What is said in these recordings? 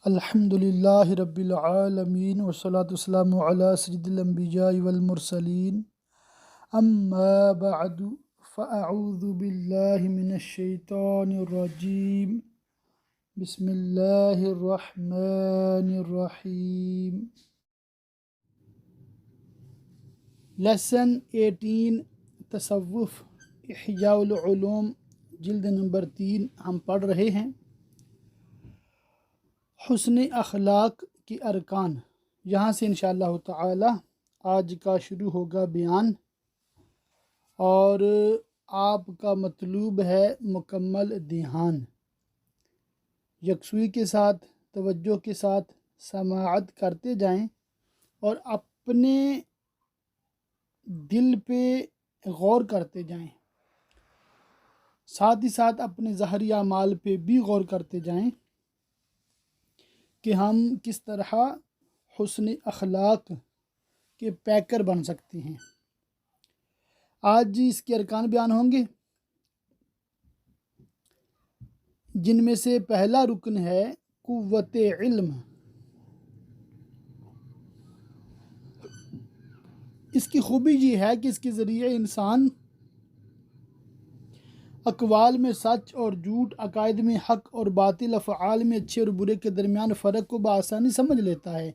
الحمد للہ رب العالمین والصلاة والسلام علی سید الانبیاء والمرسلین اما بعد فاعوذ باللہ من الشیطان الرجیم بسم اللہ الرحمن الرحیم۔ لیسن 18 تصوف احیاء العلوم جلد نمبر 3 ہم پڑھ رہے ہیں۔ حسن اخلاق کے ارکان، یہاں سے انشاءاللہ تعالی آج کا شروع ہوگا بیان، اور آپ کا مطلوب ہے مکمل دھیان، یکسوئی کے ساتھ توجہ کے ساتھ سماعت کرتے جائیں اور اپنے دل پہ غور کرتے جائیں، ساتھ ہی ساتھ اپنے ظاہری اعمال پہ بھی غور کرتے جائیں کہ ہم کس طرح حسن اخلاق کے پیکر بن سکتے ہیں۔ آج اس کے ارکان بیان ہوں گے، جن میں سے پہلا رکن ہے قوت علم۔ اس کی خوبی یہ ہے کہ اس کے ذریعے انسان اقوال میں سچ اور جھوٹ، عقائد میں حق اور باطل، افعال میں اچھے اور برے کے درمیان فرق کو بآسانی سمجھ لیتا ہے۔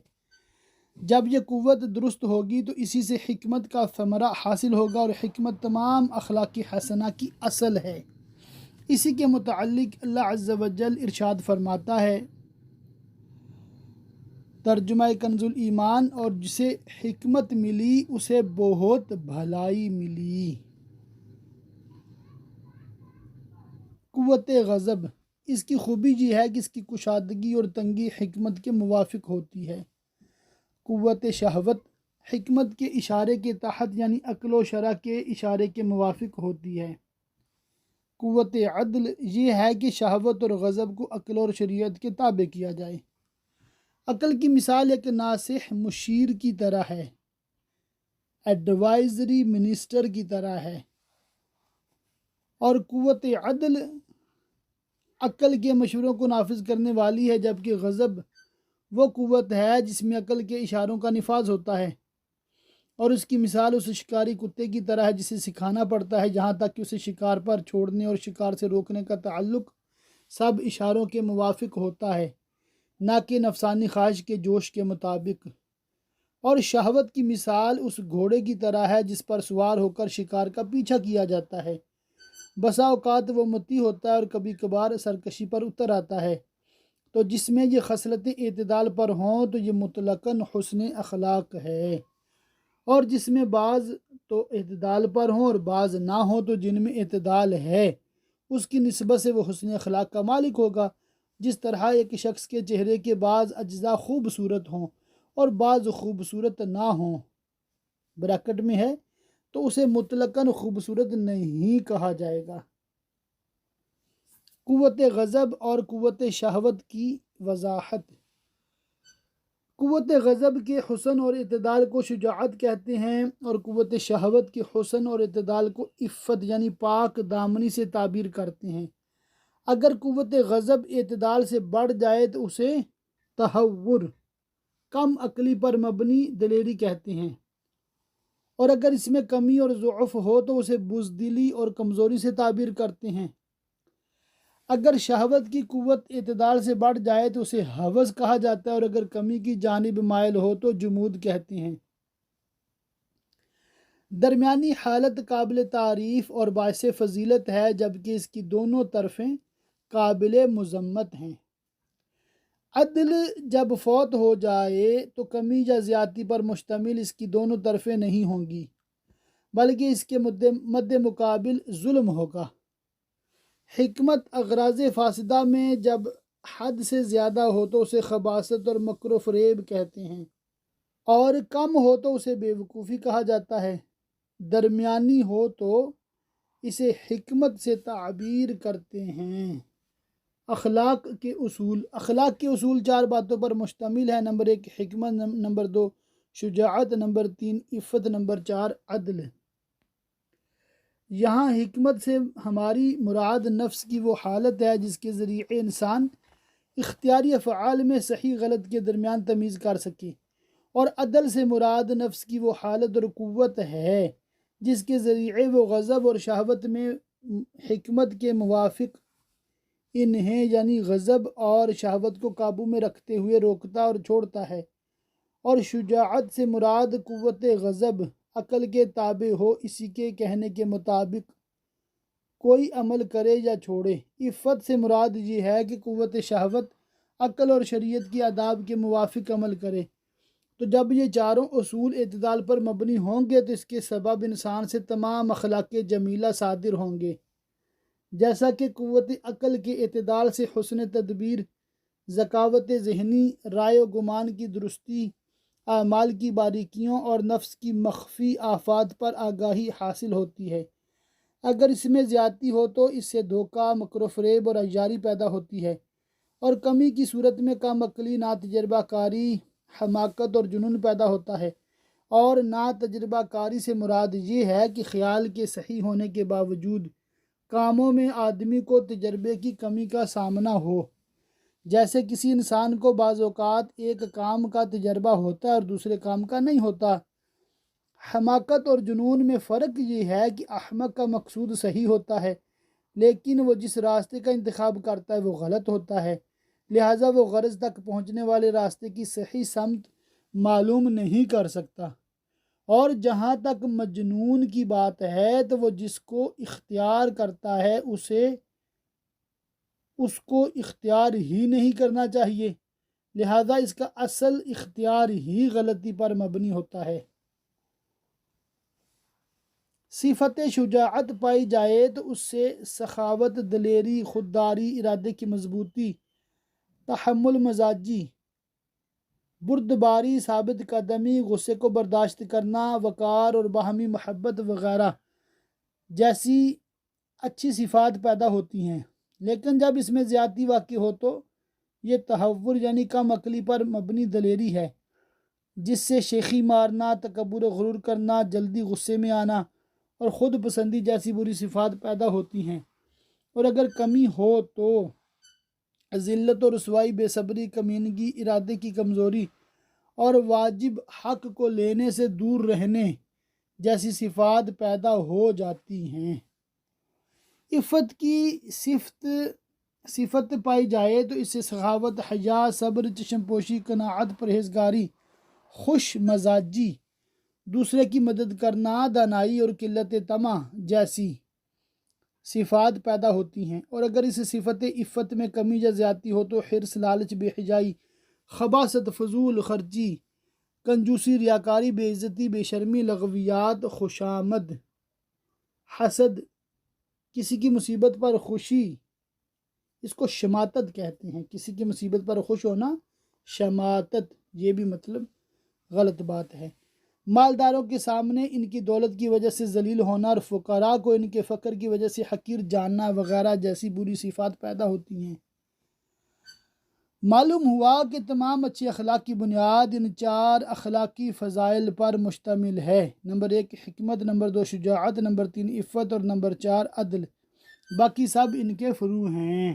جب یہ قوت درست ہوگی تو اسی سے حکمت کا ثمرہ حاصل ہوگا، اور حکمت تمام اخلاق حسنہ کی اصل ہے۔ اسی کے متعلق اللہ عز و جل ارشاد فرماتا ہے، ترجمہ کنز الایمان، اور جسے حکمت ملی اسے بہت بھلائی ملی۔ قوت غضب، اس کی خوبی یہ ہے کہ اس کی کشادگی اور تنگی حکمت کے موافق ہوتی ہے۔ قوت شہوت حکمت کے اشارے کے تحت یعنی عقل و شرع کے اشارے کے موافق ہوتی ہے۔ قوت عدل یہ ہے کہ شہوت اور غضب کو عقل اور شریعت کے تابع کیا جائے۔ عقل کی مثال ایک ناصح مشیر کی طرح ہے، ایڈوائزری منسٹر کی طرح ہے، اور قوت عدل عقل کے مشوروں کو نافذ کرنے والی ہے، جبکہ غضب وہ قوت ہے جس میں عقل کے اشاروں کا نفاذ ہوتا ہے، اور اس کی مثال اس شکاری کتے کی طرح ہے جسے سکھانا پڑتا ہے یہاں تک کہ اسے شکار پر چھوڑنے اور شکار سے روکنے کا تعلق سب اشاروں کے موافق ہوتا ہے، نہ کہ نفسانی خواہش کے جوش کے مطابق۔ اور شہوت کی مثال اس گھوڑے کی طرح ہے جس پر سوار ہو کر شکار کا پیچھا کیا جاتا ہے، بسا اوقات وہ متی ہوتا ہے اور کبھی کبھار سرکشی پر اتر آتا ہے۔ تو جس میں یہ خصلتیں اعتدال پر ہوں تو یہ مطلقاً حسن اخلاق ہے، اور جس میں بعض تو اعتدال پر ہوں اور بعض نہ ہوں تو جن میں اعتدال ہے اس کی نسبت سے وہ حسن اخلاق کا مالک ہوگا۔ جس طرح ایک شخص کے چہرے کے بعض اجزاء خوبصورت ہوں اور بعض خوبصورت نہ ہوں، بریکٹ میں ہے، تو اسے مطلقاً خوبصورت نہیں کہا جائے گا۔ قوت غضب اور قوت شہوت کی وضاحت۔ قوت غضب کے حسن اور اعتدال کو شجاعت کہتے ہیں، اور قوت شہوت کے حسن اور اعتدال کو عفت یعنی پاک دامنی سے تعبیر کرتے ہیں۔ اگر قوت غضب اعتدال سے بڑھ جائے تو اسے تہور، کم عقلی پر مبنی دلیری کہتے ہیں، اور اگر اس میں کمی اور ضعف ہو تو اسے بزدلی اور کمزوری سے تعبیر کرتے ہیں۔ اگر شہوت کی قوت اعتدال سے بڑھ جائے تو اسے ہوس کہا جاتا ہے، اور اگر کمی کی جانب مائل ہو تو جمود کہتے ہیں۔ درمیانی حالت قابل تعریف اور باعث فضیلت ہے، جبکہ اس کی دونوں طرفیں قابل مذمت ہیں۔ عدل جب فوت ہو جائے تو کمی یا زیادتی پر مشتمل اس کی دونوں طرفیں نہیں ہوں گی، بلکہ اس کے مد مقابل ظلم ہوگا۔ حکمت اغراض فاسدہ میں جب حد سے زیادہ ہو تو اسے خباثت اور مکر و فریب کہتے ہیں، اور کم ہو تو اسے بے وقوفی کہا جاتا ہے، درمیانی ہو تو اسے حکمت سے تعبیر کرتے ہیں۔ اخلاق کے اصول۔ اخلاق کے اصول 4 باتوں پر مشتمل ہے۔ نمبر 1 حکمت، نمبر 2 شجاعت، نمبر 3 عفت، نمبر 4 عدل۔ یہاں حکمت سے ہماری مراد نفس کی وہ حالت ہے جس کے ذریعے انسان اختیاری افعال میں صحیح غلط کے درمیان تمیز کر سکے، اور عدل سے مراد نفس کی وہ حالت اور قوت ہے جس کے ذریعے وہ غضب اور شہوت میں حکمت کے موافق انہیں یعنی غضب اور شہوت کو قابو میں رکھتے ہوئے روکتا اور چھوڑتا ہے، اور شجاعت سے مراد قوت غضب عقل کے تابع ہو، اسی کے کہنے کے مطابق کوئی عمل کرے یا چھوڑے۔ عفت سے مراد یہ ہے کہ قوت شہوت عقل اور شریعت کی آداب کے موافق عمل کرے۔ تو جب یہ چاروں اصول اعتدال پر مبنی ہوں گے تو اس کے سبب انسان سے تمام اخلاق جمیلہ صادر ہوں گے، جیسا کہ قوت عقل کے اعتدال سے حسن تدبیر، ذکاوت ذہنی، رائے و گمان کی درستی، اعمال کی باریکیوں اور نفس کی مخفی آفات پر آگاہی حاصل ہوتی ہے۔ اگر اس میں زیادتی ہو تو اس سے دھوکہ، مکر و فریب اور عیاری پیدا ہوتی ہے، اور کمی کی صورت میں کم عقلی، ناتجربہ کاری، حماقت اور جنون پیدا ہوتا ہے۔ اور ناتجربہ کاری سے مراد یہ ہے کہ خیال کے صحیح ہونے کے باوجود کاموں میں آدمی کو تجربے کی کمی کا سامنا ہو، جیسے کسی انسان کو بعض اوقات ایک کام کا تجربہ ہوتا ہے اور دوسرے کام کا نہیں ہوتا۔ حماقت اور جنون میں فرق یہ ہے کہ احمق کا مقصود صحیح ہوتا ہے، لیکن وہ جس راستے کا انتخاب کرتا ہے وہ غلط ہوتا ہے، لہٰذا وہ غرض تک پہنچنے والے راستے کی صحیح سمت معلوم نہیں کر سکتا۔ اور جہاں تک مجنون کی بات ہے تو وہ جس کو اختیار کرتا ہے اس کو اختیار ہی نہیں کرنا چاہیے، لہذا اس کا اصل اختیار ہی غلطی پر مبنی ہوتا ہے۔ صفت شجاعت پائی جائے تو اس سے سخاوت، دلیری، خودداری، ارادے کی مضبوطی، تحمل مزاجی، بردباری، ثابت قدمی، غصے کو برداشت کرنا، وقار اور باہمی محبت وغیرہ جیسی اچھی صفات پیدا ہوتی ہیں۔ لیکن جب اس میں زیادتی واقع ہو تو یہ تہور یعنی کم عقلی پر مبنی دلیری ہے، جس سے شیخی مارنا، تکبر و غرور کرنا، جلدی غصے میں آنا اور خود پسندی جیسی بری صفات پیدا ہوتی ہیں۔ اور اگر کمی ہو تو ذلت و رسوائی، بے صبری، کمینگی، ارادے کی کمزوری اور واجب حق کو لینے سے دور رہنے جیسی صفات پیدا ہو جاتی ہیں۔ عفت کی صفت پائی جائے تو اس سے سخاوت، حیا، صبر، چشم پوشی، قناعت، پرہیزگاری، خوش مزاجی، دوسرے کی مدد کرنا، دانائی اور قلت طمع جیسی صفات پیدا ہوتی ہیں۔ اور اگر اس صفت عفت میں کمی یا زیادتی ہو تو حرص، لالچ، بے حیائی، خباثت، فضول خرچی، کنجوسی، ریاکاری، بے عزتی، بے شرمی، لغویات، خوشامد، حسد، کسی کی مصیبت پر خوشی، اس کو شماتت کہتے ہیں، کسی کی مصیبت پر خوش ہونا شماتت، یہ بھی مطلب غلط بات ہے۔ مالداروں کے سامنے ان کی دولت کی وجہ سے ذلیل ہونا اور فقراء کو ان کے فقر کی وجہ سے حقیر جاننا وغیرہ جیسی بری صفات پیدا ہوتی ہیں۔ معلوم ہوا کہ تمام اچھے اخلاق کی بنیاد ان چار اخلاقی فضائل پر مشتمل ہے: نمبر 1 حکمت، نمبر 2 شجاعت، نمبر 3 عفت اور نمبر 4 عدل، باقی سب ان کے فروع ہیں۔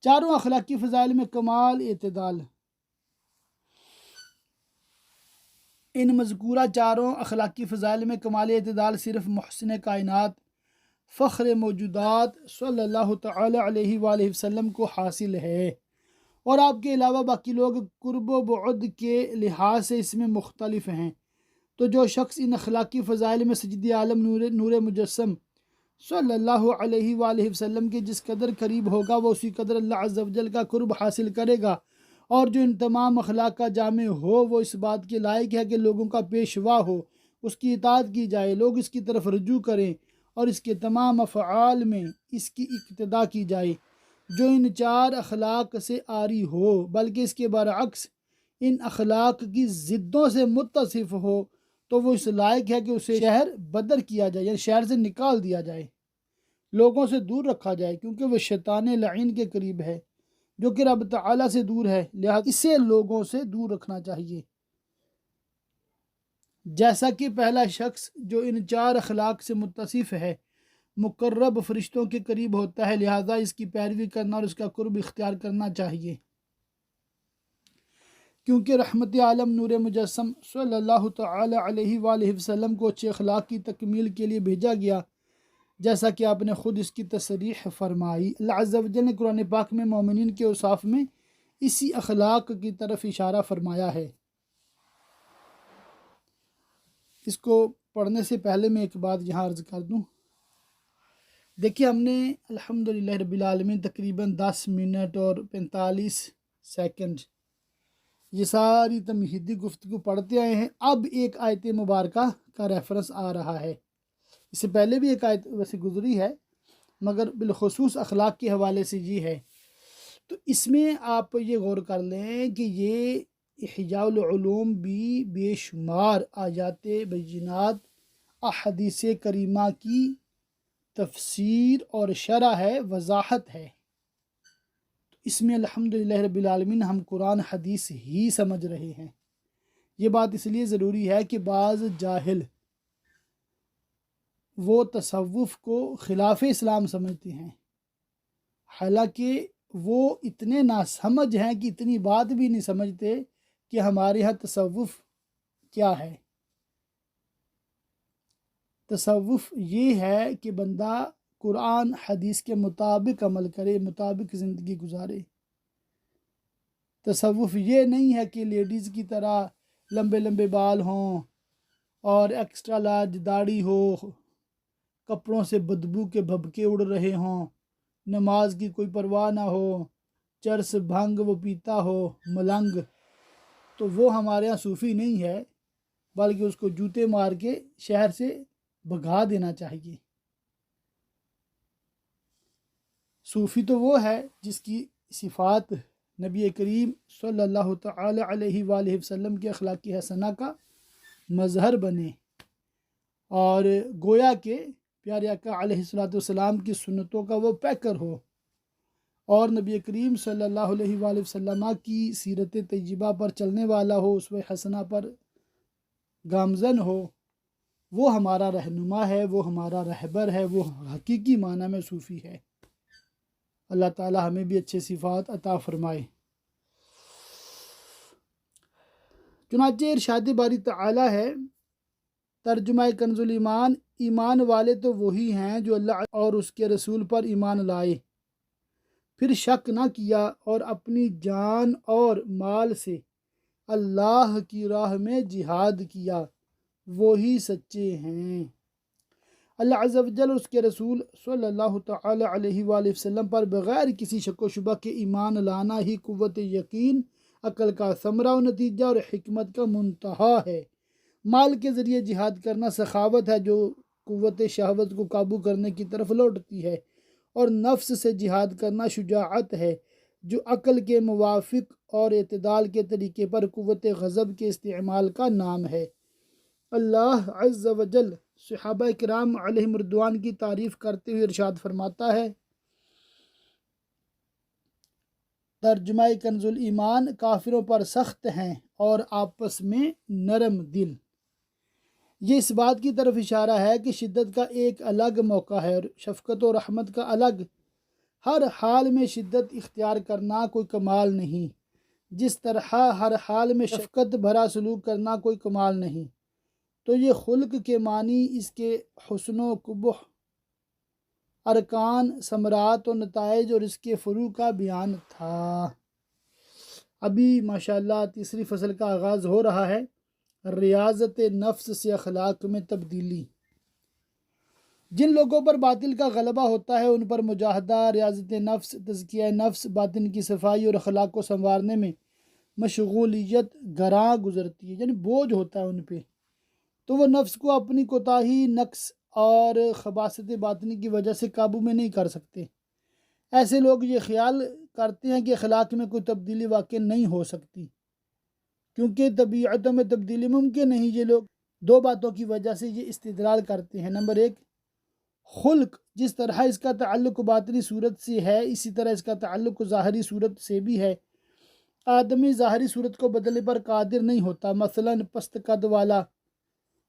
چاروں اخلاقی فضائل میں کمال اعتدال۔ ان مذکورہ چاروں اخلاقی فضائل میں کمال اعتدال صرف محسن کائنات، فخر موجودات صلی اللہ تعالی علیہ وآلہ وسلم کو حاصل ہے، اور آپ کے علاوہ باقی لوگ قرب و بعد کے لحاظ سے اس میں مختلف ہیں۔ تو جو شخص ان اخلاقی فضائل میں سید عالم نور مجسم صلی اللہ علیہ وآلہ وسلم کے جس قدر قریب ہوگا وہ اسی قدر اللہ عز و جل کا قرب حاصل کرے گا، اور جو ان تمام اخلاق کا جامع ہو وہ اس بات کے لائق ہے کہ لوگوں کا پیشوا ہو، اس کی اطاعت کی جائے، لوگ اس کی طرف رجوع کریں اور اس کے تمام افعال میں اس کی اقتداء کی جائے۔ جو ان چار اخلاق سے عاری ہو بلکہ اس کے برعکس ان اخلاق کی ضدوں سے متصف ہو تو وہ اس لائق ہے کہ اسے شہر بدر کیا جائے، یعنی شہر سے نکال دیا جائے، لوگوں سے دور رکھا جائے، کیونکہ وہ شیطان لعین کے قریب ہے جو کہ رب تعالیٰ سے دور ہے، لہذا اسے لوگوں سے دور رکھنا چاہیے۔ جیسا کہ پہلا شخص جو ان چار اخلاق سے متصف ہے مقرب فرشتوں کے قریب ہوتا ہے، لہذا اس کی پیروی کرنا اور اس کا قرب اختیار کرنا چاہیے، کیونکہ رحمت عالم نور مجسم صلی اللہ تعالی علیہ وآلہ وسلم کو اچھے اخلاق کی تکمیل کے لیے بھیجا گیا، جیسا کہ آپ نے خود اس کی تصریح فرمائی۔ اللہ عز و جل نے قرآن پاک میں مومنین کے اوصاف میں اسی اخلاق کی طرف اشارہ فرمایا ہے۔ اس کو پڑھنے سے پہلے میں ایک بات یہاں عرض کر دوں۔ دیکھیے، ہم نے الحمدللہ رب العالمین تقریباً 10 منٹ اور 45 سیکنڈ یہ ساری تمہیدی گفتگو پڑھتے آئے ہیں۔ اب ایک آیت مبارکہ کا ریفرنس آ رہا ہے۔ اس سے پہلے بھی ایک آیت ویسے گزری ہے، مگر بالخصوص اخلاق کے حوالے سے یہ ہے۔ تو اس میں آپ یہ غور کر لیں کہ یہ احیاء العلوم بھی بے شمار آیات بینات احادیث کریمہ کی تفسیر اور شرح ہے، وضاحت ہے۔ اس میں الحمدللہ رب العالمین ہم قرآن حدیث ہی سمجھ رہے ہیں۔ یہ بات اس لیے ضروری ہے کہ بعض جاہل وہ تصوف کو خلاف اسلام سمجھتے ہیں، حالانکہ وہ اتنے ناسمجھ ہیں کہ اتنی بات بھی نہیں سمجھتے کہ ہمارے یہاں تصوف کیا ہے۔ تصوف یہ ہے کہ بندہ قرآن حدیث کے مطابق عمل کرے، مطابق زندگی گزارے۔ تصوف یہ نہیں ہے کہ لیڈیز کی طرح لمبے لمبے بال ہوں اور ایکسٹرا لارج داڑھی ہو، کپڑوں سے بدبو کے بھبکے اڑ رہے ہوں، نماز کی کوئی پرواہ نہ ہو، چرس بھنگ وہ پیتا ہو، ملنگ۔ تو وہ ہمارے یہاں صوفی نہیں ہے، بلکہ اس کو جوتے مار کے شہر سے بھگا دینا چاہیے۔ صوفی تو وہ ہے جس کی صفات نبی کریم صلی اللہ تعالی علیہ وآلہ وسلم کے اخلاق حسنہ کا مظہر بنے، اور گویا کہ پیارے آقا علیہ السلام کی سنتوں کا وہ پیکر ہو، اور نبی کریم صلی اللہ علیہ وآلہ وسلم کی سیرت طیبہ پر چلنے والا ہو، اسوہ حسنہ پر گامزن ہو۔ وہ ہمارا رہنما ہے، وہ ہمارا رہبر ہے، وہ حقیقی معنی میں صوفی ہے۔ اللہ تعالی ہمیں بھی اچھے صفات عطا فرمائے۔ چنانچہ ارشاد باری تعالی ہے، ترجمہ کنز الایمان، ایمان والے تو وہی ہیں جو اللہ اور اس کے رسول پر ایمان لائے، پھر شک نہ کیا اور اپنی جان اور مال سے اللہ کی راہ میں جہاد کیا، وہی سچے ہیں۔ اللہ عز و جل اور اس کے رسول صلی اللہ تعالی علیہ وآلہ وسلم پر بغیر کسی شک و شبہ کے ایمان لانا ہی قوت یقین، عقل کا ثمرہ و نتیجہ اور حکمت کا منتہا ہے۔ مال کے ذریعے جہاد کرنا سخاوت ہے جو قوت شہوت کو قابو کرنے کی طرف لوٹتی ہے، اور نفس سے جہاد کرنا شجاعت ہے جو عقل کے موافق اور اعتدال کے طریقے پر قوت غضب کے استعمال کا نام ہے۔ اللہ عز و جل صحابہ کرام علیہم رضوان کی تعریف کرتے ہوئے ارشاد فرماتا ہے، ترجمہ کنز الایمان، کافروں پر سخت ہیں اور آپس میں نرم دل۔ یہ اس بات کی طرف اشارہ ہے کہ شدت کا ایک الگ موقع ہے اور شفقت و رحمت کا الگ۔ ہر حال میں شدت اختیار کرنا کوئی کمال نہیں، جس طرح ہر حال میں شفقت بھرا سلوک کرنا کوئی کمال نہیں۔ تو یہ خلق کے معنی، اس کے حسن و قبح، ارکان، ثمرات و نتائج اور اس کے فروع کا بیان تھا۔ ابھی ماشاءاللہ تیسری فصل کا آغاز ہو رہا ہے، ریاضت نفس سے اخلاق میں تبدیلی۔ جن لوگوں پر باطل کا غلبہ ہوتا ہے ان پر مجاہدہ، ریاضت نفس، تزکیہ نفس، باطن کی صفائی اور اخلاق کو سنوارنے میں مشغولیت گراں گزرتی ہے، یعنی بوجھ ہوتا ہے ان پہ۔ تو وہ نفس کو اپنی کوتاہی، نقص اور خباثت باطنی کی وجہ سے قابو میں نہیں کر سکتے۔ ایسے لوگ یہ خیال کرتے ہیں کہ اخلاق میں کوئی تبدیلی واقع نہیں ہو سکتی، کیونکہ طبیعتوں میں تبدیلی ممکن نہیں۔ یہ لوگ دو باتوں کی وجہ سے یہ استدلال کرتے ہیں۔ نمبر ایک، خلق، جس طرح اس کا تعلق باطنی صورت سے ہے اسی طرح اس کا تعلق ظاہری صورت سے بھی ہے۔ آدمی ظاہری صورت کو بدلنے پر قادر نہیں ہوتا۔ مثلا پست قد والا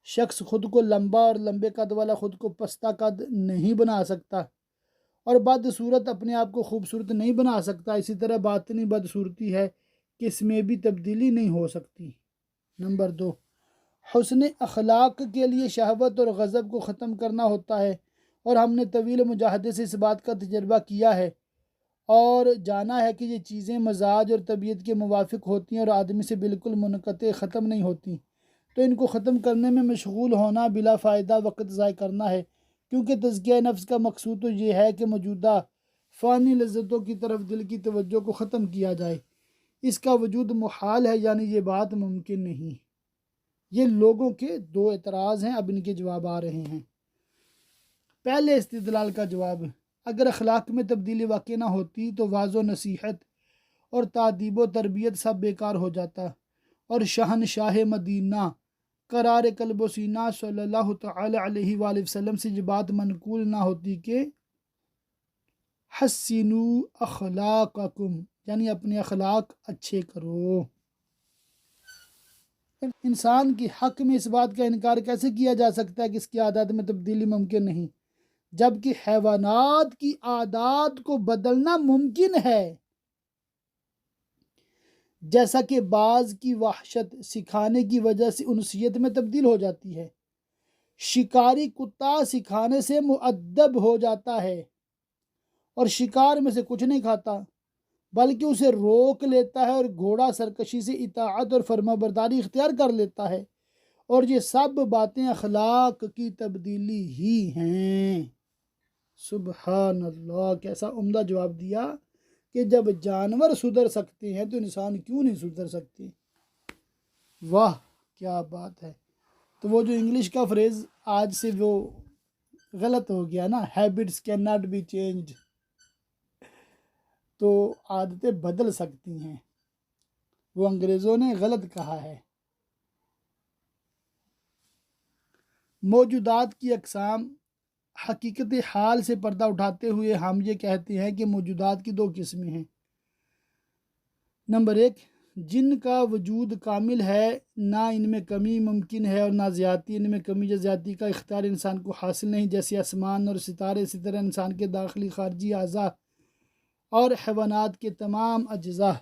شخص خود کو لمبا اور لمبے قد والا خود کو پستہ قد نہیں بنا سکتا، اور بدصورت اپنے آپ کو خوبصورت نہیں بنا سکتا۔ اسی طرح باطنی بدصورتی ہے کہ اس میں بھی تبدیلی نہیں ہو سکتی۔ نمبر 2، حسن اخلاق کے لیے شہوت اور غضب کو ختم کرنا ہوتا ہے، اور ہم نے طویل مجاہدے سے اس بات کا تجربہ کیا ہے اور جانا ہے کہ یہ چیزیں مزاج اور طبیعت کے موافق ہوتی ہیں اور آدمی سے بالکل منقطع ختم نہیں ہوتی، تو ان کو ختم کرنے میں مشغول ہونا بلا فائدہ وقت ضائع کرنا ہے، کیونکہ تزکیہ نفس کا مقصود تو یہ ہے کہ موجودہ فانی لذتوں کی طرف دل کی توجہ کو ختم کیا جائے۔ اس کا وجود محال ہے، یعنی یہ بات ممکن نہیں۔ یہ لوگوں کے 2 اعتراض ہیں، اب ان کے جواب آ رہے ہیں۔ پہلے استدلال کا جواب، اگر اخلاق میں تبدیلی واقع نہ ہوتی تو وعظ و نصیحت اور تعدیب و تربیت سب بیکار ہو جاتا، اور شہنشاہ مدینہ قرار قلب و سینہ صلی اللہ تعالی علیہ وآلہ وسلم سے یہ بات منقول نہ ہوتی کہ حسنو اخلاقکم، یعنی اپنے اخلاق اچھے کرو۔ انسان کے حق میں اس بات کا انکار کیسے کیا جا سکتا ہے کہ اس کی عادات میں تبدیلی ممکن نہیں، جبکہ حیوانات کی عادات کو بدلنا ممکن ہے، جیسا کہ بعض کی وحشت سکھانے کی وجہ سے انسیت میں تبدیل ہو جاتی ہے۔ شکاری کتا سکھانے سے مؤدب ہو جاتا ہے اور شکار میں سے کچھ نہیں کھاتا، بلکہ اسے روک لیتا ہے، اور گھوڑا سرکشی سے اطاعت اور فرما برداری اختیار کر لیتا ہے، اور یہ سب باتیں اخلاق کی تبدیلی ہی ہیں۔ سبحان اللہ، کیسا عمدہ جواب دیا کہ جب جانور سدھر سکتے ہیں تو انسان کیوں نہیں سدھر سکتے۔ واہ کیا بات ہے۔ تو وہ جو انگلش کا فریز آج سے وہ غلط ہو گیا نا، habits can not be changed, تو عادتیں بدل سکتی ہیں، وہ انگریزوں نے غلط کہا ہے۔ موجودات کی اقسام، حقیقت حال سے پردہ اٹھاتے ہوئے ہم یہ کہتے ہیں کہ موجودات کی 2 قسمیں ہیں۔ نمبر 1، جن کا وجود کامل ہے، نہ ان میں کمی ممکن ہے اور نہ زیادتی، ان میں کمی یا زیادتی کا اختیار انسان کو حاصل نہیں، جیسے آسمان اور ستارے، اسی طرح انسان کے داخلی خارجی اعضاء اور حیوانات کے تمام اجزاء۔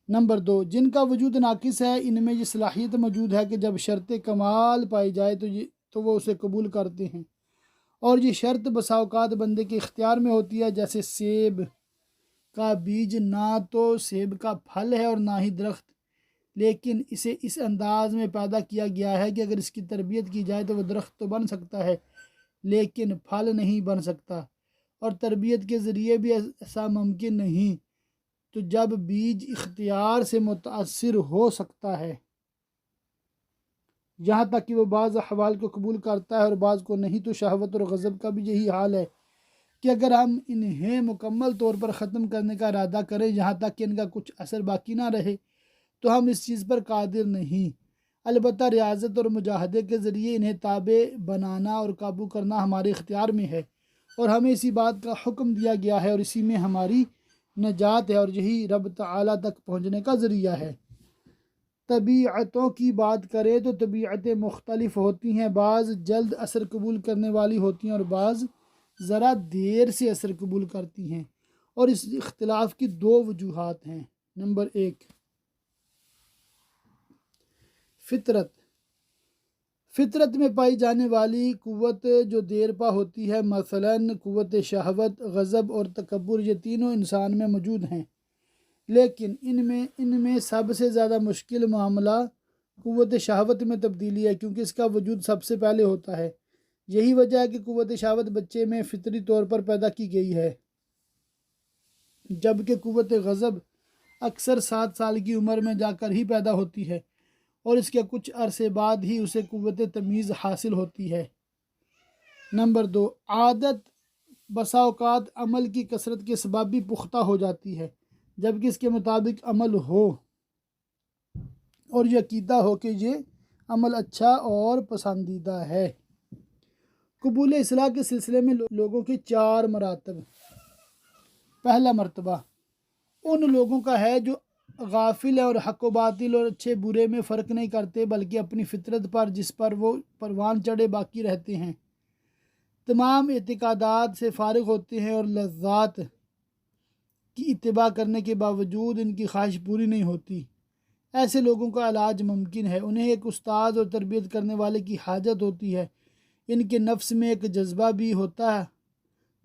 نمبر 2، جن کا وجود ناقص ہے، ان میں یہ صلاحیت موجود ہے کہ جب شرط کمال پائی جائے تو وہ اسے قبول کرتے ہیں، اور یہ شرط بسا اوقات بندے کے اختیار میں ہوتی ہے، جیسے سیب کا بیج نہ تو سیب کا پھل ہے اور نہ ہی درخت، لیکن اسے اس انداز میں پیدا کیا گیا ہے کہ اگر اس کی تربیت کی جائے تو وہ درخت تو بن سکتا ہے لیکن پھل نہیں بن سکتا، اور تربیت کے ذریعے بھی ایسا ممکن نہیں، تو جب بیج اختیار سے متاثر ہو سکتا ہے، یہاں تک کہ وہ بعض احوال کو قبول کرتا ہے اور بعض کو نہیں، تو شہوت اور غضب کا بھی یہی حال ہے کہ اگر ہم انہیں مکمل طور پر ختم کرنے کا ارادہ کریں یہاں تک کہ ان کا کچھ اثر باقی نہ رہے، تو ہم اس چیز پر قادر نہیں۔ البتہ ریاضت اور مجاہدے کے ذریعے انہیں تابع بنانا اور قابو کرنا ہمارے اختیار میں ہے، اور ہمیں اسی بات کا حکم دیا گیا ہے اور اسی میں ہماری نجات ہے، اور یہی رب تعالیٰ تک پہنچنے کا ذریعہ ہے۔ طبیعتوں کی بات کریں تو طبیعتیں مختلف ہوتی ہیں، بعض جلد اثر قبول کرنے والی ہوتی ہیں اور بعض ذرا دیر سے اثر قبول کرتی ہیں، اور اس اختلاف کی 2 وجوہات ہیں۔ نمبر 1، فطرت میں پائی جانے والی قوت جو دیر پا ہوتی ہے، مثلا قوت شہوت، غضب اور تکبر، یہ تینوں انسان میں موجود ہیں، لیکن ان میں سب سے زیادہ مشکل معاملہ قوت شہوت میں تبدیلی ہے، کیونکہ اس کا وجود سب سے پہلے ہوتا ہے۔ یہی وجہ ہے کہ قوت شہوت بچے میں فطری طور پر پیدا کی گئی ہے، جبکہ قوت غضب اکثر 7 سال کی عمر میں جا کر ہی پیدا ہوتی ہے، اور اس کے کچھ عرصے بعد ہی اسے قوت تمیز حاصل ہوتی ہے۔ نمبر 2، عادت بسا اوقات عمل کی کثرت کے سبب بھی پختہ ہو جاتی ہے، جبکہ اس کے مطابق عمل ہو اور یہ عقیدہ ہو کہ یہ عمل اچھا اور پسندیدہ ہے۔ قبول اصلاح کے سلسلے میں لوگوں کے 4 مراتب۔ پہلا مرتبہ ان لوگوں کا ہے جو غافل ہے اور حق و باطل اور اچھے برے میں فرق نہیں کرتے، بلکہ اپنی فطرت پر جس پر وہ پروان چڑھے باقی رہتے ہیں، تمام اعتقادات سے فارغ ہوتے ہیں اور لذات کی اتباع کرنے کے باوجود ان کی خواہش پوری نہیں ہوتی۔ ایسے لوگوں کا علاج ممکن ہے، انہیں ایک استاد اور تربیت کرنے والے کی حاجت ہوتی ہے۔ ان کے نفس میں ایک جذبہ بھی ہوتا ہے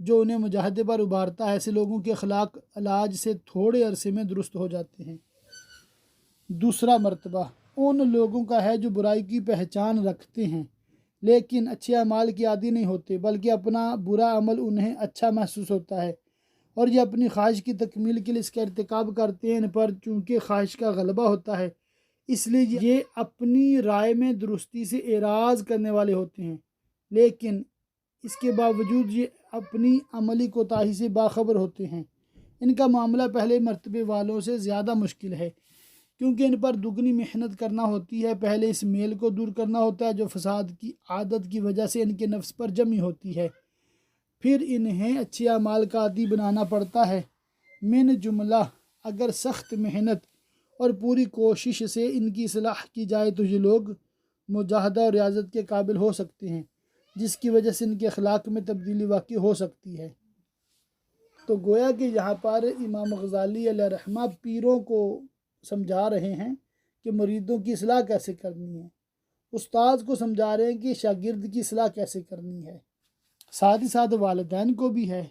جو انہیں مجاہدے پر ابھارتا ہے۔ ایسے لوگوں کے اخلاق علاج سے تھوڑے عرصے میں درست ہو جاتے ہیں۔ دوسرا مرتبہ ان لوگوں کا ہے جو برائی کی پہچان رکھتے ہیں لیکن اچھے اعمال کے عادی نہیں ہوتے، بلکہ اپنا برا عمل انہیں اچھا محسوس ہوتا ہے اور یہ اپنی خواہش کی تکمیل کے لیے اس کا ارتکاب کرتے ہیں۔ ان پر چونکہ خواہش کا غلبہ ہوتا ہے اس لیے یہ اپنی رائے میں درستی سے اعراض کرنے والے ہوتے ہیں، لیکن اس کے باوجود یہ اپنی عملی کوتاہی سے باخبر ہوتے ہیں۔ ان کا معاملہ پہلے مرتبے والوں سے زیادہ مشکل ہے کیونکہ ان پر دگنی محنت کرنا ہوتی ہے۔ پہلے اس میل کو دور کرنا ہوتا ہے جو فساد کی عادت کی وجہ سے ان کے نفس پر جمی ہوتی ہے، پھر انہیں اچھے اعمال کا عادی بنانا پڑتا ہے۔ من جملہ اگر سخت محنت اور پوری کوشش سے ان کی اصلاح کی جائے تو یہ لوگ مجاہدہ اور ریاضت کے قابل ہو سکتے ہیں، جس کی وجہ سے ان کے اخلاق میں تبدیلی واقع ہو سکتی ہے۔ تو گویا کہ یہاں پر امام غزالی علیہ رحمہ پیروں کو سمجھا رہے ہیں کہ مریدوں کی اصلاح کیسے کرنی ہے، استاذ کو سمجھا رہے ہیں کہ شاگرد کی اصلاح کیسے کرنی ہے، ساتھ ہی ساتھ والدین کو بھی ہے،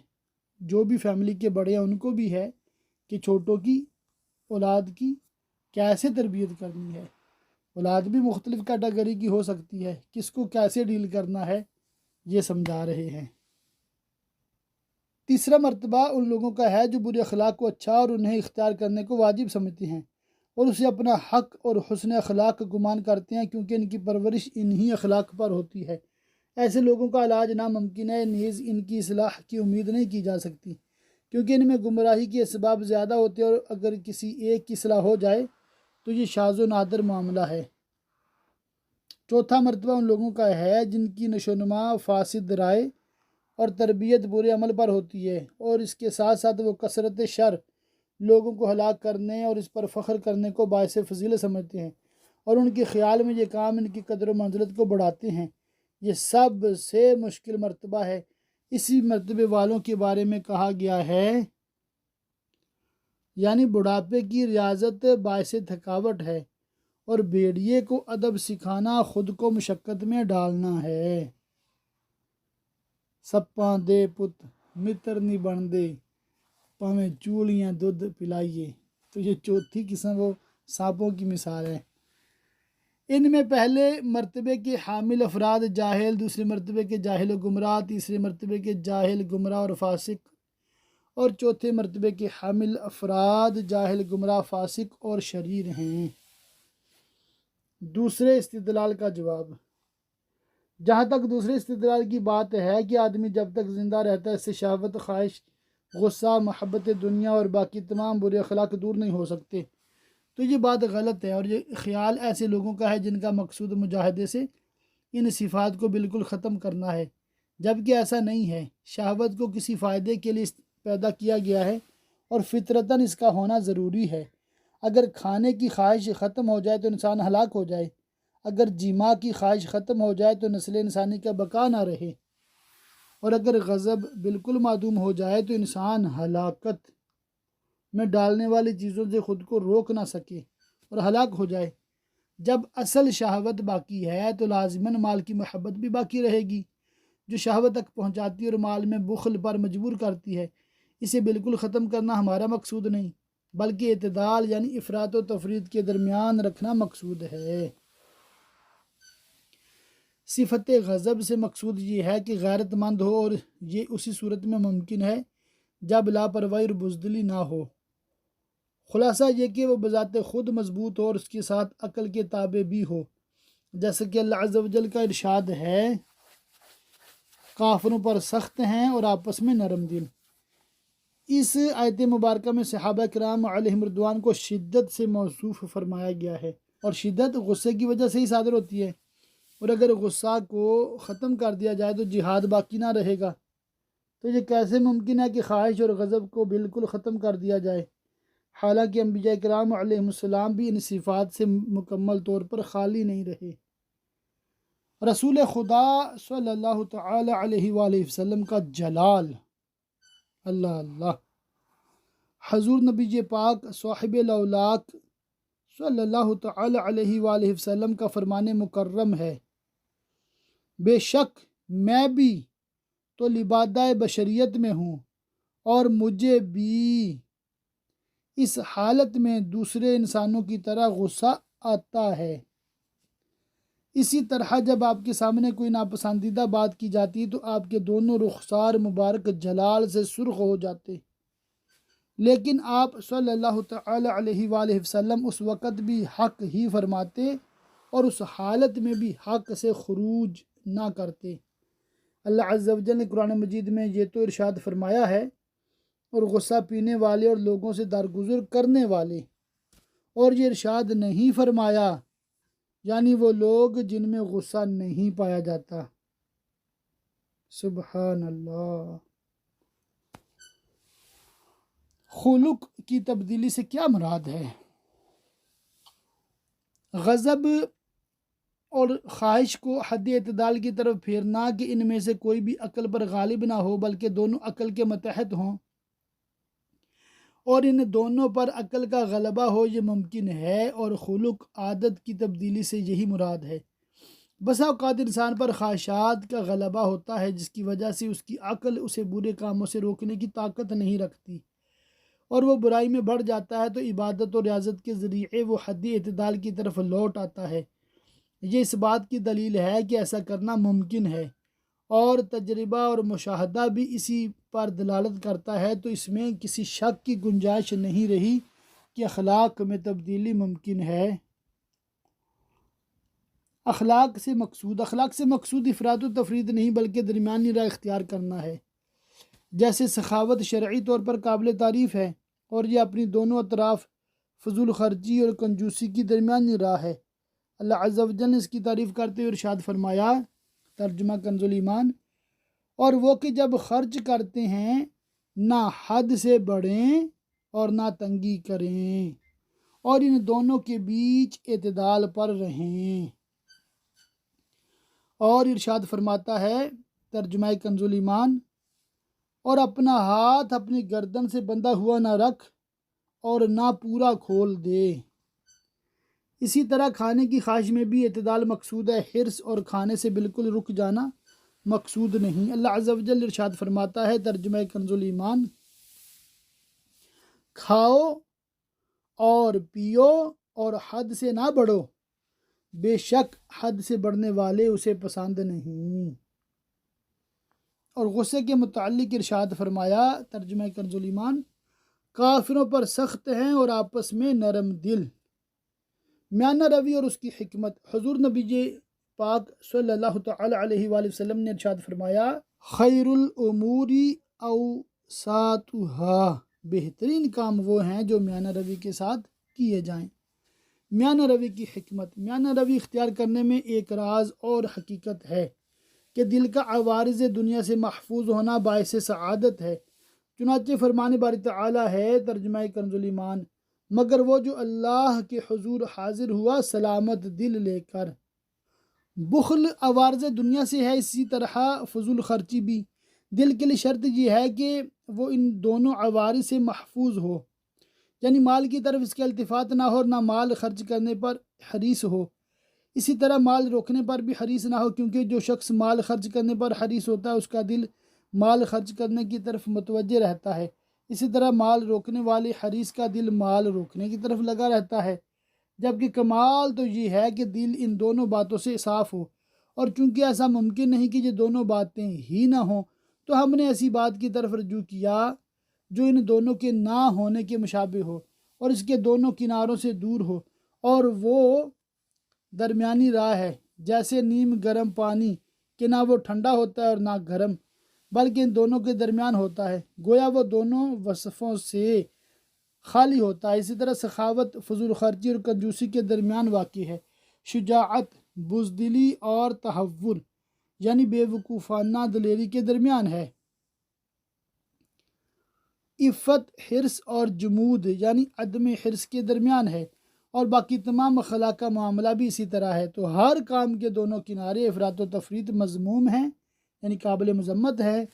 جو بھی فیملی کے بڑے ہیں ان کو بھی ہے کہ چھوٹوں کی اولاد کی کیسے تربیت کرنی ہے۔ اولاد بھی مختلف کیٹیگری کی ہو سکتی ہے، کس کو کیسے ڈیل کرنا ہے یہ سمجھا رہے ہیں۔ تیسرا مرتبہ ان لوگوں کا ہے جو برے اخلاق کو اچھا اور انہیں اختیار کرنے کو واجب سمجھتے ہیں اور اسے اپنا حق اور حسن اخلاق کا گمان کرتے ہیں کیونکہ ان کی پرورش انہی اخلاق پر ہوتی ہے۔ ایسے لوگوں کا علاج ناممکن ہے، نیز ان کی اصلاح کی امید نہیں کی جا سکتی کیونکہ ان میں گمراہی کے اسباب زیادہ ہوتے ہیں اور اگر کسی ایک کی اصلاح ہو جائے تو یہ شاذ و نادر معاملہ ہے۔ چوتھا مرتبہ ان لوگوں کا ہے جن کی نشوونما فاسد رائے اور تربیت برے عمل پر ہوتی ہے اور اس کے ساتھ ساتھ وہ کثرت شر لوگوں کو ہلاک کرنے اور اس پر فخر کرنے کو باعث فضیلت سمجھتے ہیں اور ان کے خیال میں یہ کام ان کی قدر و منزلت کو بڑھاتے ہیں۔ یہ سب سے مشکل مرتبہ ہے، اسی مرتبے والوں کے بارے میں کہا گیا ہے یعنی بڑھاپے کی ریاضت باعث تھکاوٹ ہے اور بھیڑیے کو ادب سکھانا خود کو مشقت میں ڈالنا ہے۔ سپاں دے پت متر نہیں بن دے پاویں چولیاں دودھ پلائیے، تو یہ چوتھی قسم وہ سانپوں کی مثال ہے۔ ان میں پہلے مرتبے کے حامل افراد جاہل، دوسرے مرتبے کے جاہل و گمراہ، تیسرے مرتبے کے جاہل گمراہ اور فاسق اور چوتھے مرتبے کے حامل افراد جاہل گمراہ فاسق اور شریر ہیں۔ دوسرے استدلال کا جواب، جہاں تک دوسرے استدلال کی بات ہے کہ آدمی جب تک زندہ رہتا ہے اس سے شہوت، خواہش، غصہ، محبت دنیا اور باقی تمام برے اخلاق دور نہیں ہو سکتے، تو یہ بات غلط ہے اور یہ خیال ایسے لوگوں کا ہے جن کا مقصود مجاہدے سے ان صفات کو بالکل ختم کرنا ہے، جبکہ ایسا نہیں ہے۔ شہوت کو کسی فائدے کے لیے پیدا کیا گیا ہے اور فطرتاً اس کا ہونا ضروری ہے۔ اگر کھانے کی خواہش ختم ہو جائے تو انسان ہلاک ہو جائے، اگر جماع کی خواہش ختم ہو جائے تو نسل انسانی کا بقا نہ رہے، اور اگر غضب بالکل معدوم ہو جائے تو انسان ہلاکت میں ڈالنے والی چیزوں سے خود کو روک نہ سکے اور ہلاک ہو جائے۔ جب اصل شہوت باقی ہے تو لازماً مال کی محبت بھی باقی رہے گی جو شہوت تک پہنچاتی ہے اور مال میں بخل پر مجبور کرتی ہے۔ اسے بالکل ختم کرنا ہمارا مقصود نہیں بلکہ اعتدال یعنی افراط و تفریط کے درمیان رکھنا مقصود ہے۔ صفت غضب سے مقصود یہ ہے کہ غیرت مند ہو اور یہ اسی صورت میں ممکن ہے جب لاپرواہی اور بزدلی نہ ہو۔ خلاصہ یہ کہ وہ بذات خود مضبوط ہو اور اس کے ساتھ عقل کے تابع بھی ہو، جیسا کہ اللہ عز و جل کا ارشاد ہے کافروں پر سخت ہیں اور آپس میں نرم دل۔ اس آیت مبارکہ میں صحابہ کرام علیہم رضوان کو شدت سے موصوف فرمایا گیا ہے اور شدت غصے کی وجہ سے ہی صادر ہوتی ہے، اور اگر غصہ کو ختم کر دیا جائے تو جہاد باقی نہ رہے گا۔ تو یہ کیسے ممکن ہے کہ خواہش اور غضب کو بالکل ختم کر دیا جائے حالانکہ انبیاء کرام علیہ السلام بھی ان صفات سے مکمل طور پر خالی نہیں رہے۔ رسول خدا صلی اللہ تعالی علیہ وآلہ وسلم کا جلال، اللہ اللہ، حضور نبی پاک صاحب الاولاق صلی اللہ تعالی علیہ وآلہ وسلم کا فرمان مکرم ہے، بے شک میں بھی تو لبادہ بشریت میں ہوں اور مجھے بھی اس حالت میں دوسرے انسانوں کی طرح غصہ آتا ہے۔ اسی طرح جب آپ کے سامنے کوئی ناپسندیدہ بات کی جاتی تو آپ کے دونوں رخسار مبارک جلال سے سرخ ہو جاتے، لیکن آپ صلی اللہ تعالی علیہ وآلہ وسلم اس وقت بھی حق ہی فرماتے اور اس حالت میں بھی حق سے خروج نہ کرتے۔ اللہ عز و جل نے قرآن مجید میں یہ تو ارشاد فرمایا ہے، اور غصہ پینے والے اور لوگوں سے درگزر کرنے والے، اور یہ ارشاد نہیں فرمایا یعنی وہ لوگ جن میں غصہ نہیں پایا جاتا۔ سبحان اللہ۔ خلق کی تبدیلی سے کیا مراد ہے؟ غضب اور خواہش کو حد اعتدال کی طرف پھیرنا کہ ان میں سے کوئی بھی عقل پر غالب نہ ہو بلکہ دونوں عقل کے متحد ہوں اور ان دونوں پر عقل کا غلبہ ہو، یہ ممکن ہے، اور خلق عادت کی تبدیلی سے یہی مراد ہے۔ بسا اوقات انسان پر خواہشات کا غلبہ ہوتا ہے جس کی وجہ سے اس کی عقل اسے برے کاموں سے روکنے کی طاقت نہیں رکھتی اور وہ برائی میں بڑھ جاتا ہے، تو عبادت اور ریاضت کے ذریعے وہ حد اعتدال کی طرف لوٹ آتا ہے۔ یہ اس بات کی دلیل ہے کہ ایسا کرنا ممکن ہے، اور تجربہ اور مشاہدہ بھی اسی پر دلالت کرتا ہے، تو اس میں کسی شک کی گنجائش نہیں رہی کہ اخلاق میں تبدیلی ممکن ہے۔ اخلاق سے مقصود افراط و تفرید نہیں بلکہ درمیانی راہ اختیار کرنا ہے۔ جیسے سخاوت شرعی طور پر قابل تعریف ہے اور یہ اپنی دونوں اطراف فضول خرچی اور کنجوسی کی درمیانی راہ ہے۔ اللہ عز و جل نے اس کی تعریف کرتے ہوئے ارشاد فرمایا، ترجمہ کنز الایمان، اور وہ کہ جب خرچ کرتے ہیں نہ حد سے بڑھیں اور نہ تنگی کریں، اور ان دونوں کے بیچ اعتدال پر رہیں۔ اور ارشاد فرماتا ہے، ترجمہ کنز الایمان، اور اپنا ہاتھ اپنی گردن سے بندھا ہوا نہ رکھ اور نہ پورا کھول دے۔ اسی طرح کھانے کی خواہش میں بھی اعتدال مقصود ہے، حرص اور کھانے سے بالکل رک جانا مقصود نہیں۔ اللہ عز و جل ارشاد فرماتا ہے، ترجمہ کنز الایمان، کھاؤ اور پیو اور حد سے نہ بڑھو، بے شک حد سے بڑھنے والے اسے پسند نہیں۔ اور غصے کے متعلق ارشاد فرمایا، ترجمہ کنز الایمان، کافروں پر سخت ہیں اور آپس میں نرم دل۔ میانہ روی اور اس کی حکمت۔ حضور نبی پاک صلی اللہ تعالی علیہ وآلہ وسلم نے ارشاد فرمایا، خیر الامور اوساطها، بہترین کام وہ ہیں جو میانہ روی کے ساتھ کیے جائیں۔ میانہ روی کی حکمت۔ میانہ روی اختیار کرنے میں ایک راز اور حقیقت ہے کہ دل کا عوارض دنیا سے محفوظ ہونا باعث سعادت ہے۔ چنانچہ فرمان باری تعالی ہے، ترجمہ کنز الایمان، مگر وہ جو اللہ کے حضور حاضر ہوا سلامت دل لے کر۔ بخل عوارض دنیا سے ہے، اسی طرح فضول خرچی بھی۔ دل کے لیے شرط یہ ہے کہ وہ ان دونوں عوارض سے محفوظ ہو، یعنی مال کی طرف اس کا التفات نہ ہو اور نہ مال خرچ کرنے پر حریص ہو، اسی طرح مال روکنے پر بھی حریص نہ ہو، کیونکہ جو شخص مال خرچ کرنے پر حریص ہوتا ہے اس کا دل مال خرچ کرنے کی طرف متوجہ رہتا ہے، اسی طرح مال روکنے والے حریص کا دل مال روکنے کی طرف لگا رہتا ہے، جبکہ کمال تو یہ ہے کہ دل ان دونوں باتوں سے صاف ہو، اور چونکہ ایسا ممکن نہیں کہ یہ دونوں باتیں ہی نہ ہوں، تو ہم نے ایسی بات کی طرف رجوع کیا جو ان دونوں کے نہ ہونے کے مشابہ ہو اور اس کے دونوں کناروں سے دور ہو، اور وہ درمیانی راہ ہے، جیسے نیم گرم پانی کہ نہ وہ ٹھنڈا ہوتا ہے اور نہ گرم بلکہ ان دونوں کے درمیان ہوتا ہے، گویا وہ دونوں وصفوں سے خالی ہوتا ہے۔ اسی طرح سخاوت فضول خرچی اور کنجوسی کے درمیان واقع ہے، شجاعت بزدلی اور تہور یعنی بے وقوفانہ دلیری کے درمیان ہے۔ عفت حرص اور جمود یعنی عدم حرص کے درمیان ہے، اور باقی تمام اخلاق کا معاملہ بھی اسی طرح ہے۔ تو ہر کام کے دونوں کنارے افراط و تفریط مذموم ہیں یعنی قابل مذمت ہے،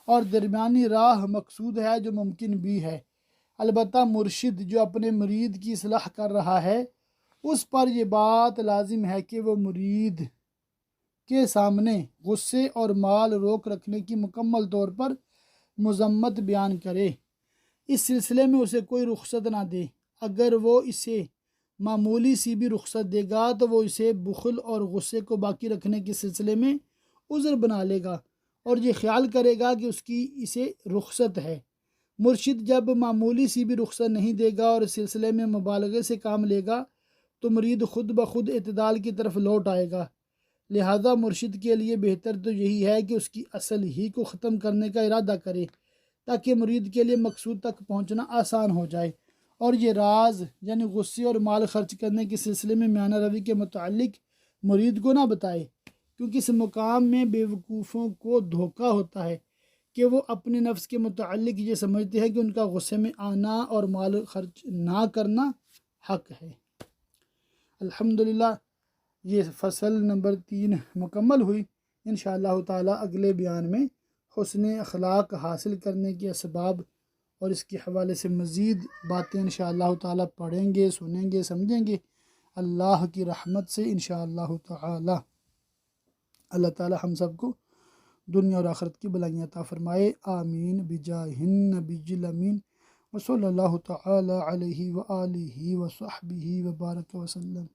اور درمیانی راہ مقصود ہے جو ممکن بھی ہے۔ البتہ مرشد جو اپنے مرید کی اصلاح کر رہا ہے اس پر یہ بات لازم ہے کہ وہ مرید کے سامنے غصے اور مال روک رکھنے کی مکمل طور پر مذمت بیان کرے، اس سلسلے میں اسے کوئی رخصت نہ دے۔ اگر وہ اسے معمولی سی بھی رخصت دے گا تو وہ اسے بخل اور غصے کو باقی رکھنے کے سلسلے میں عذر بنا لے گا اور یہ خیال کرے گا کہ اس کی اسے رخصت ہے۔ مرشد جب معمولی سی بھی رخصت نہیں دے گا اور اس سلسلے میں مبالغے سے کام لے گا تو مرید خود بخود اعتدال کی طرف لوٹ آئے گا۔ لہذا مرشد کے لیے بہتر تو یہی ہے کہ اس کی اصل ہی کو ختم کرنے کا ارادہ کرے تاکہ مرید کے لیے مقصود تک پہنچنا آسان ہو جائے، اور یہ راز یعنی غصے اور مال خرچ کرنے کے سلسلے میں میانہ روی کے متعلق مرید کو نہ بتائے، کیونکہ اس مقام میں بے وقوفوں کو دھوکہ ہوتا ہے کہ وہ اپنے نفس کے متعلق یہ سمجھتے ہیں کہ ان کا غصے میں آنا اور مال خرچ نہ کرنا حق ہے۔ الحمدللہ یہ فصل نمبر 3 مکمل ہوئی۔ انشاءاللہ تعالی اگلے بیان میں حسن اخلاق حاصل کرنے کے اسباب اور اس کے حوالے سے مزید باتیں انشاءاللہ تعالی پڑھیں گے، سنیں گے، سمجھیں گے اللہ کی رحمت سے انشاءاللہ تعالی۔ اللہ تعالی ہم سب کو دنیا اور آخرت کی بلائیاں عطا فرمائے، آمین بجاہ النبی الامین وصلی اللہ تعالی علیہ وآلہ وصحبہ وبارک وسلم۔